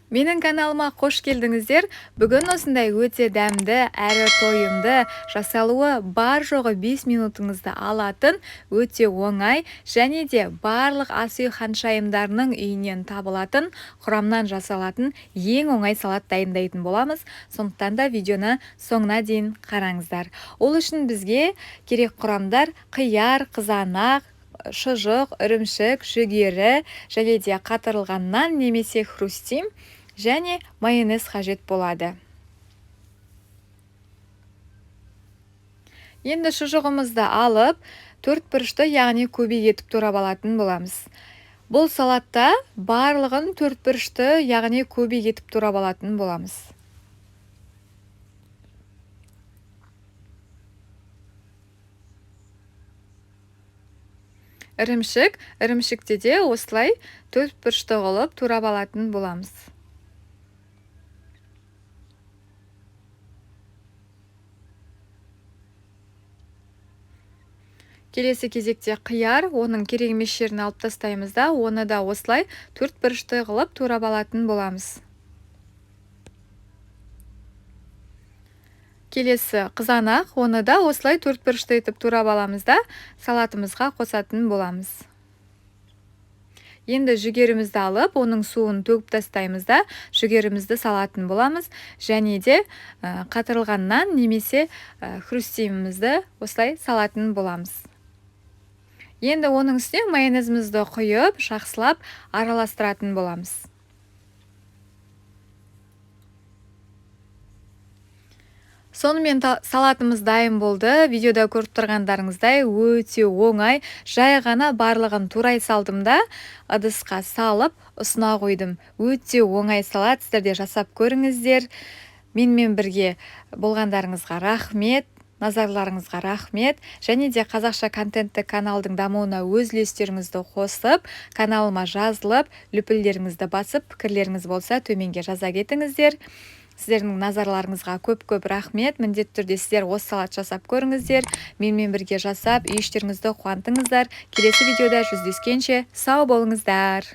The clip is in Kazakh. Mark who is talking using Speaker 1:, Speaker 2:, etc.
Speaker 1: Менің каналыма қош келдіңіздер. Бүгін осындай өте дәмді әрі тойымды, жасалуы бар жоғы 5 минутыңызды алатын өте оңай және де барлық ас үй ханшайымдарының үйінен табылатын құрамнан жасалатын ең оңай салат дайындайтын боламыз. Сондықтан да видеоны соңына дейін қараңыздар. Ол үшін бізге керек құрамдар қияр, қызанақ, шұжық, ірімшік, жүгері және де қатырылған нан немесе хрустим және майонез қажет болады. Енді шұжығымызды алып, төрт бұрышты, яғни көбейтіп турап алатын боламыз. Бұл салатта барлығын төрт бұрышты, яғни көбейтіп турап алатын боламыз. Ірімшікте де осылай төрт бұрышты қылып турап алатын боламыз. Келесі кезекте қияр, оның керек емес жерін алып тастаймыз да, оны да осылай төрт бұрышты қылып турап алатын боламыз. Келесі қызанақ, оны да осылай төрт бұрышты етіп турап аламыз да, салатымызға қосатын боламыз. Енді жүгерімізді алып, оның суын төгіп тастаймыз да, жүгерімізді салатын боламыз, және де қатырылған нан немесе хрустимімізді осылай салатын боламыз. Енді оның үстіне майонезімізді құйып, жақсылап араластыратын боламыз. Сонымен салатымыз дайын болды. Видеода көріп тұрғандарыңыздай өте оңай, жай ғана барлығын турай салдым да, ыдысқа салып, ұсына қойдым. Өте оңай салат, сіздер де жасап көріңіздер. Менімен бірге болғандарыңызға рахмет. Назарларыңызға рахмет. Және де қазақша контентті каналдың дамуына өз үлестеріңізді қосып, каналыма жазылып, лүпілдеріңізді басып, пікірлеріңіз болса төменге жаза кетіңіздер. Сіздердің назарларыңызға көп рахмет. Міндетті түрде сіздер осы салат жасап көріңіздер. Менімен бірге жасап, үй іштеріңізді қуантыңыздар. Келесі видеода жүздескенше сау болыңыздар.